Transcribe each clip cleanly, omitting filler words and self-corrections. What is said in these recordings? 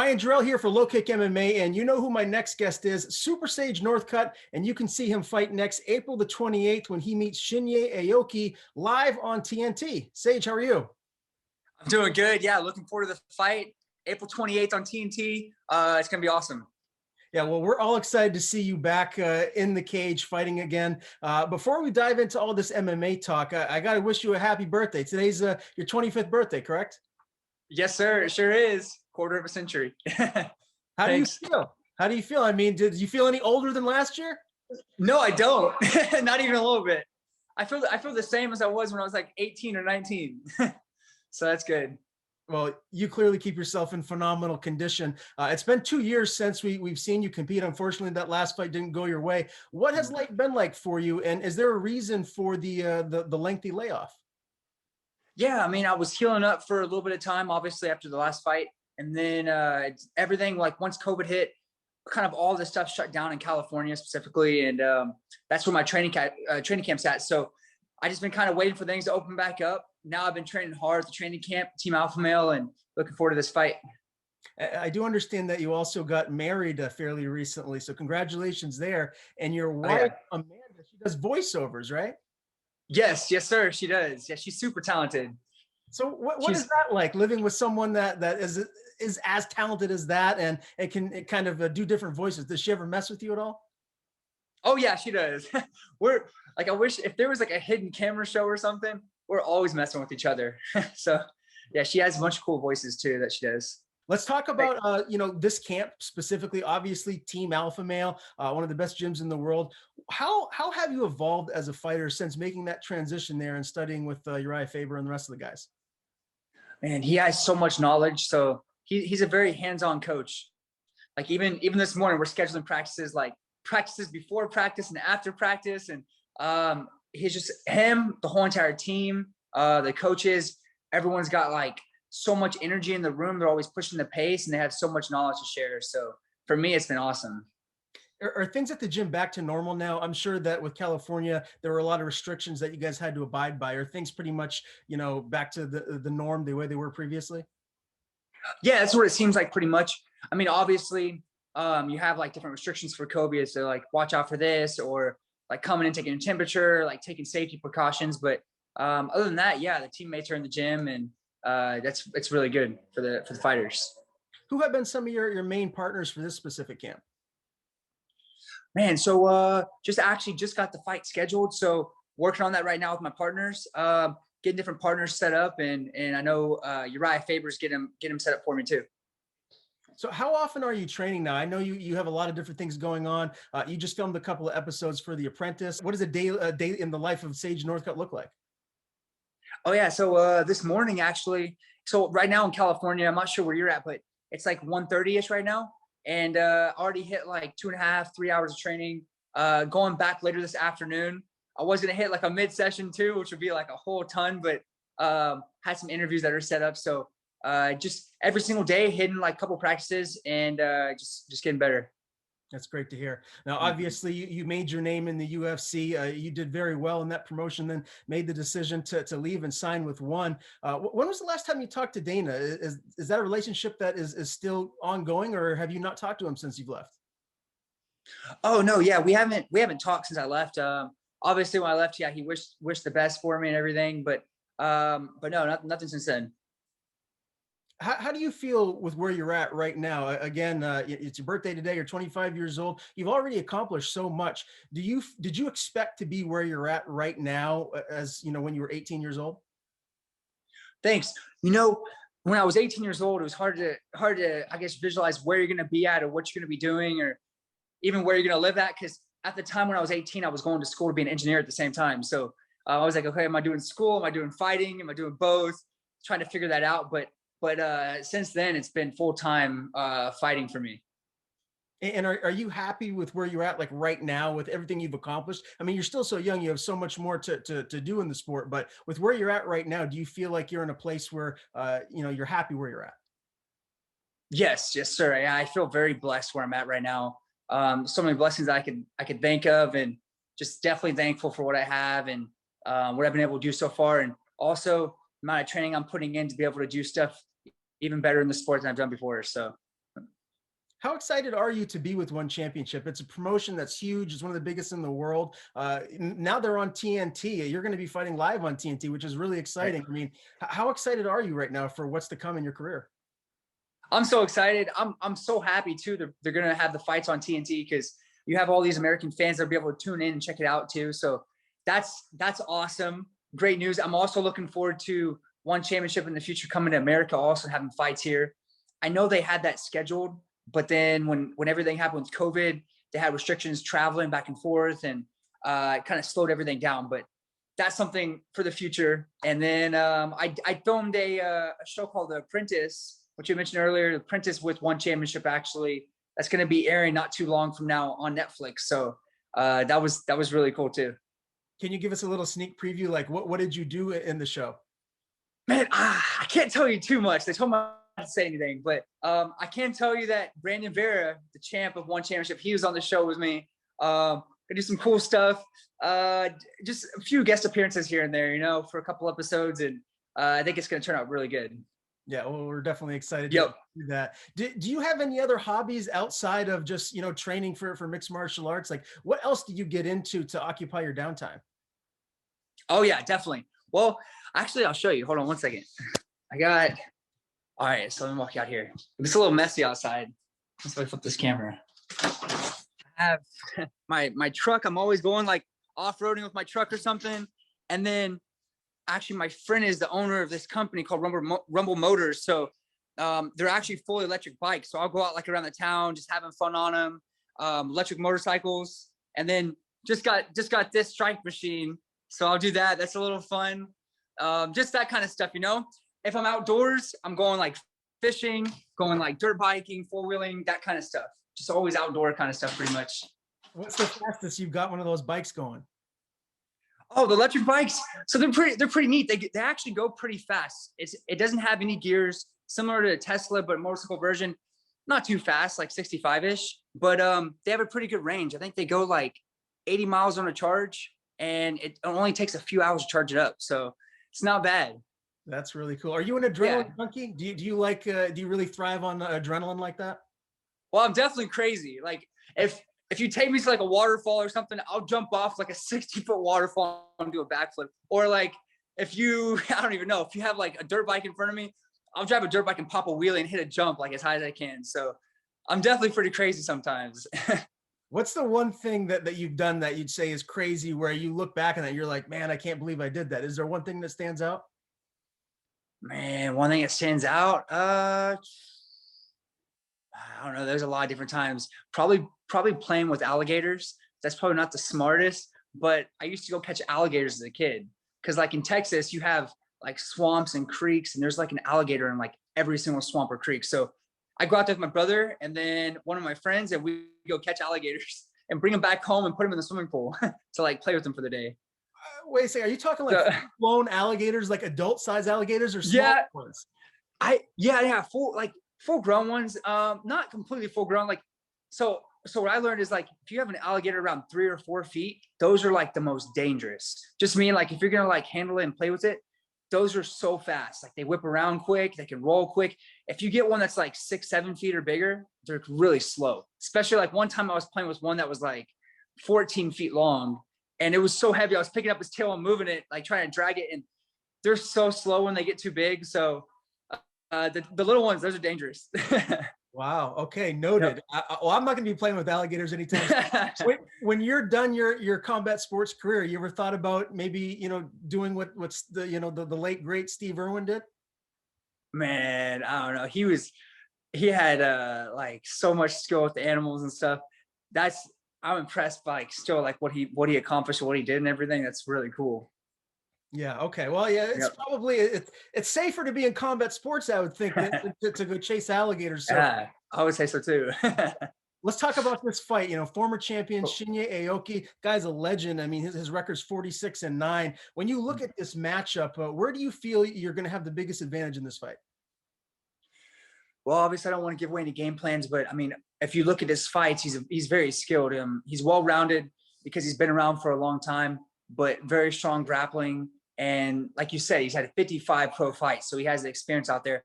Ryan Jarrell here for LowKick MMA, and you know who my next guest is, Super Sage Northcutt, and you can see him fight next April the 28th when he meets Shinya Aoki live on TNT. Sage, how are you? I'm doing good. Yeah, looking forward to the fight. April 28th on TNT. It's going to be awesome. Yeah, well, we're all excited to see you back in the cage fighting again. Before we dive into all this MMA talk, I got to wish you a happy birthday. Today's your 25th birthday, correct? Yes, sir. It sure is. Quarter of a century. How do you Thanks. feel? How do you feel? I mean, did you feel any older than last year? No, I don't. Not even a little bit. I feel the same as I was when I was like 18 or 19. So that's good. Well, you clearly keep yourself in phenomenal condition. It's been 2 years since we've seen you compete. Unfortunately, that last fight didn't go your way. What has life been like for you? And is there a reason for the lengthy layoff? Yeah, I mean, I was healing up for a little bit of time, obviously, after the last fight. And then everything, like once COVID hit, kind of all this stuff shut down in California specifically. And that's where my training camp's at. So I just been kind of waiting for things to open back up. Now I've been training hard at the training camp, Team Alpha Male, and looking forward to this fight. I do understand that you also got married fairly recently. So congratulations there. And your wife, Amanda, she does voiceovers, right? Yes, sir. She does. Yeah, she's super talented. So what is that like, living with someone that is as talented as that, and it can kind of do different voices? Does she ever mess with you at all? Oh yeah, she does. We're like, I wish if there was like a hidden camera show or something, we're always messing with each other. So yeah, she has a bunch of cool voices too that she does. Let's talk about this camp specifically. Obviously, Team Alpha Male, one of the best gyms in the world. How have you evolved as a fighter since making that transition there and studying with Uriah Faber and the rest of the guys? Man, he has so much knowledge. So he's a very hands-on coach. Like even this morning, we're scheduling practices, like practices before practice and after practice, and he's just him, the whole entire team, the coaches, everyone's got like so much energy in the room. They're always pushing the pace and they have so much knowledge to share. So for me, it's been awesome. Are things at the gym back to normal now? I'm sure that with California, there were a lot of restrictions that you guys had to abide by. Are things pretty much, back to the norm, the way they were previously? Yeah, that's what it seems like pretty much. I mean, obviously, you have like different restrictions for COVID. So like watch out for this, or like coming and taking a temperature, like taking safety precautions. But other than that, yeah, the teammates are in the gym, and it's really good for the fighters. Who have been some of your main partners for this specific camp? Man, so just got the fight scheduled. So working on that right now with my partners, getting different partners set up, and I know Uriah Faber's get him set up for me too. So how often are you training now? I know you have a lot of different things going on. You just filmed a couple of episodes for The Apprentice. What does a day in the life of Sage Northcutt look like? Oh yeah, so this morning actually. So right now in California, I'm not sure where you're at, but it's like 1:30ish right now, and already hit like 2.5, 3 hours of training. Going back later this afternoon. I was gonna hit like a mid-session too, which would be like a whole ton, but had some interviews that are set up. So just every single day hitting like a couple practices and just getting better. That's great to hear. Now, obviously, you made your name in the UFC. You did very well in that promotion, then made the decision to leave and sign with ONE. When was the last time you talked to Dana? Is that a relationship that is still ongoing, or have you not talked to him since you've left? Oh no, yeah, we haven't talked since I left. Obviously, when I left, yeah, he wished the best for me and everything, but no, nothing since then. How do you feel with where you're at right now? Again, it's your birthday today. You're 25 years old. You've already accomplished so much. Did you expect to be where you're at right now, as when you were 18 years old? Thanks. When I was 18 years old, it was hard to I guess visualize where you're going to be at, or what you're going to be doing, or even where you're going to live at. Because at the time when I was 18, I was going to school to be an engineer at the same time. So I was like, okay, am I doing school? Am I doing fighting? Am I doing both? Trying to figure that out. But since then, it's been full-time fighting for me. And are you happy with where you're at, like right now, with everything you've accomplished? I mean, you're still so young, you have so much more to do in the sport, but with where you're at right now, do you feel like you're in a place where, you're happy where you're at? Yes, sir. Yeah, I feel very blessed where I'm at right now. So many blessings I could think of, and just definitely thankful for what I have and what I've been able to do so far. And also the amount of training I'm putting in to be able to do stuff even better in the sport than I've done before. So How excited are you to be with One Championship? It's a promotion that's huge. It's one of the biggest in the world. Now they're on TNT. You're going to be fighting live on TNT, which is really Right. exciting. I mean, how excited are you right now for what's to come in your career? I'm so excited. I'm so happy too. They're gonna have the fights on TNT because you have all these American fans that'll be able to tune in and check it out too. So that's awesome. Great news. I'm also looking forward to One Championship in the future coming to America, also having fights here. I know they had that scheduled, but then when everything happened with COVID, they had restrictions traveling back and forth, and it kind of slowed everything down. But that's something for the future. And then I filmed a show called The Apprentice, which you mentioned earlier. The Apprentice with One Championship, actually, that's going to be airing not too long from now on Netflix. So that was really cool too. Can you give us a little sneak preview? Like what did you do in the show? Man, I can't tell you too much. They told me not to say anything, but I can tell you that Brandon Vera, the champ of One Championship, he was on the show with me. Gonna do some cool stuff. Just a few guest appearances here and there, for a couple episodes, and I think it's gonna turn out really good. Yeah, well, we're definitely excited Yep. to do that. Do you have any other hobbies outside of just, training for mixed martial arts? Like what else do you get into to occupy your downtime? Oh yeah, definitely. Well, actually, I'll show you. Hold on one second. All right, so let me walk you out here. It's a little messy outside. Let's flip this camera. I have my truck. I'm always going like off-roading with my truck or something. And then actually my friend is the owner of this company called Rumble Motors. So they're actually fully electric bikes. So I'll go out like around the town, just having fun on them. Electric motorcycles. And then just got this strike machine. So I'll do that. That's a little fun. Just that kind of stuff, If I'm outdoors, I'm going like fishing, going like dirt biking, four-wheeling, that kind of stuff. Just always outdoor kind of stuff, pretty much. What's the fastest you've got one of those bikes going? Oh, the electric bikes. So they're pretty neat. They actually go pretty fast. It doesn't have any gears, similar to a Tesla, but motorcycle version. Not too fast, like 65-ish, but they have a pretty good range. I think they go like 80 miles on a charge, and it only takes a few hours to charge it up. So it's not bad. That's really cool. Are you an adrenaline junkie? Do you like do you really thrive on adrenaline like that? Well, I'm definitely crazy. Like if you take me to like a waterfall or something, I'll jump off like a 60-foot waterfall and do a backflip. Or like if I don't even know, if you have like a dirt bike in front of me, I'll drive a dirt bike and pop a wheelie and hit a jump like as high as I can. So I'm definitely pretty crazy sometimes. What's the one thing that you've done that you'd say is crazy where you look back and that you're like, man, I can't believe I did that? Is there one thing that stands out? Man, one thing that stands out, I don't know. There's a lot of different times. Probably playing with alligators. That's probably not the smartest, but I used to go catch alligators as a kid. Cause like in Texas, you have like swamps and creeks, and there's like an alligator in like every single swamp or creek. So I go out there with my brother and then one of my friends, and we go catch alligators and bring them back home and put them in the swimming pool to like play with them for the day. Wait a second, are you talking like full-blown alligators, like adult size alligators, or small ones? Full grown ones. Not completely full grown. Like, so what I learned is like, if you have an alligator around 3 or 4 feet, those are like the most dangerous. Just mean like, if you're going to like handle it and play with it, those are so fast. Like they whip around quick, they can roll quick. If you get one that's like 6, 7 feet or bigger, they're really slow. Especially like one time I was playing with one that was like 14 feet long, and it was so heavy. I was picking up his tail and moving it, like trying to drag it. And they're so slow when they get too big. So the little ones, those are dangerous. Wow. Okay. Noted. Yep. I'm not going to be playing with alligators anytime soon. When you're done your combat sports career, you ever thought about maybe, doing what's the late great Steve Irwin did? Man, I don't know. He had like so much skill with the animals and stuff. I'm impressed by like still like what he accomplished, what he did and everything. That's really cool. Yeah. Okay. Well, yeah, it's probably it's safer to be in combat sports, I would think, than to go chase alligators. So. Yeah, I would say so too. Let's talk about this fight. Former champion Shinya Aoki, guy's a legend. I mean, his record's 46-9. When you look at this matchup, where do you feel you're going to have the biggest advantage in this fight? Well, obviously, I don't want to give away any game plans, but I mean, if you look at his fights, he's very skilled. He's well-rounded because he's been around for a long time, but very strong grappling. And like you said, he's had 55 pro fights, so he has the experience out there.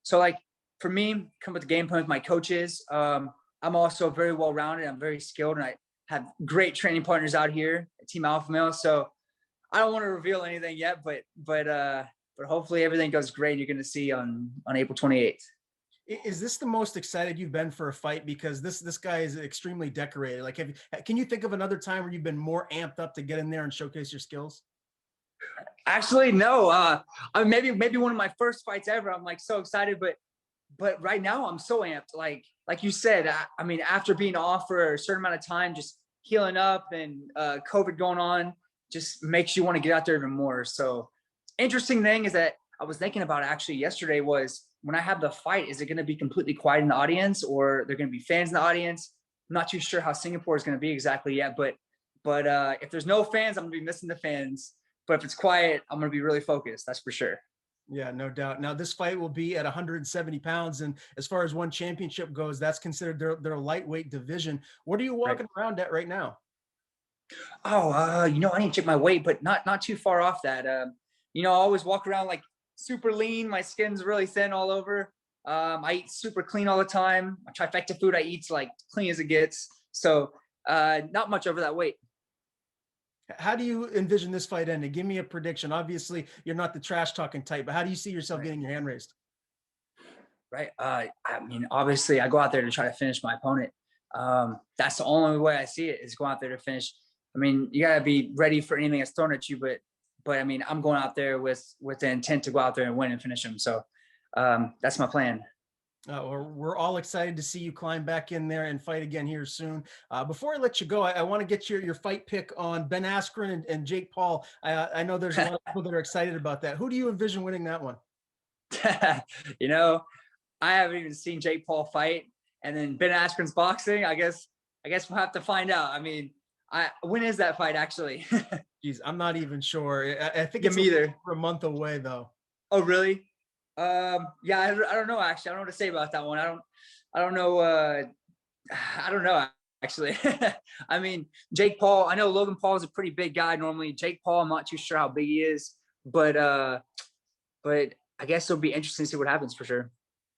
So like for me, come with the game plan with my coaches. I'm also very well rounded. I'm very skilled, and I have great training partners out here at Team Alpha Male. So I don't want to reveal anything yet, but hopefully everything goes great. And you're going to see on April 28th. Is this the most excited you've been for a fight? Because this guy is extremely decorated. Like, can you think of another time where you've been more amped up to get in there and showcase your skills? Actually, no. I mean, maybe one of my first fights ever. I'm like so excited, but right now I'm so amped. Like you said, I mean, after being off for a certain amount of time, just healing up and COVID going on, just makes you want to get out there even more. So interesting thing is that I was thinking about actually yesterday was, when I have the fight, is it going to be completely quiet in the audience, or they're going to be fans in the audience? I'm not too sure how Singapore is going to be exactly yet, but if there's no fans, I'm going to be missing the fans. But if it's quiet, I'm going to be really focused. That's for sure. Yeah, no doubt. Now, this fight will be at 170 pounds. And as far as one championship goes, that's considered their lightweight division. What are you walking around at right now? Oh, I need to check my weight, but not too far off that. I always walk around like super lean. My skin's really thin all over. I eat super clean all the time. My trifecta food I eat's like clean as it gets. So not much over that weight. How do you envision this fight ending? Give me a prediction. Obviously, you're not the trash talking type, but how do you see yourself getting your hand raised? Right. I mean, obviously, I go out there to try to finish my opponent. That's the only way I see it, is go out there to finish. I mean, you gotta be ready for anything that's thrown at you, but I mean, I'm going out there with the intent to go out there and win and finish him. So that's my plan. We're all excited to see you climb back in there and fight again here soon. Before I let you go, I want to get your fight pick on Ben Askren and Jake Paul. I know there's a lot of people that are excited about that. Who do you envision winning that one? I haven't even seen Jake Paul fight, and then Ben Askren's boxing. I guess we'll have to find out. I mean, when is that fight actually? Geez, I'm not even sure. I think it's either for a month away though. Oh, really? Yeah, I don't know. Actually, I don't know what to say about that one. I don't know. I don't know actually. I mean, Jake Paul, I know Logan Paul is a pretty big guy normally. Jake Paul, I'm not too sure how big he is, but I guess it'll be interesting to see what happens for sure.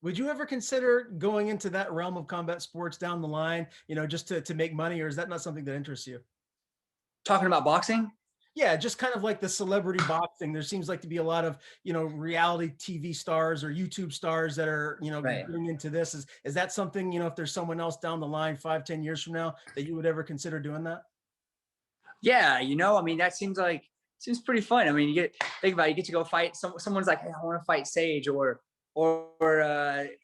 Would you ever consider going into that realm of combat sports down the line, just to make money, or is that not something that interests you? Talking about boxing? Yeah, just kind of like the celebrity boxing. There seems like to be a lot of, reality TV stars or YouTube stars that are, getting into this. Is that something, if there's someone else down the line 5-10 years from now that you would ever consider doing that? Yeah. I mean, that seems pretty fun. I mean, think about it, you get to go fight someone's like, hey, I want to fight Sage, or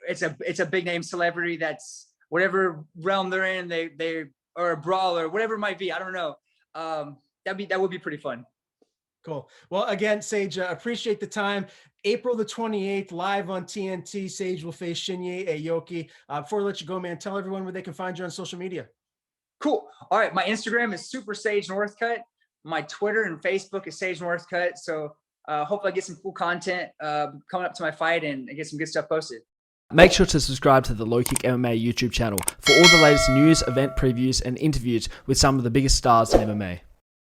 it's a big name celebrity that's whatever realm they're in, they or a brawler, whatever it might be. I don't know. That would be pretty fun. Cool. Well, again, Sage, appreciate the time. April the 28th, live on TNT. Sage will face Shinya Aoki. Before I let you go, man, tell everyone where they can find you on social media. Cool. All right. My Instagram is Super Sage Northcutt. My Twitter and Facebook is Sage Northcutt. So hopefully I get some cool content coming up to my fight and get some good stuff posted. Make sure to subscribe to the LowKick MMA YouTube channel for all the latest news, event previews, and interviews with some of the biggest stars in MMA.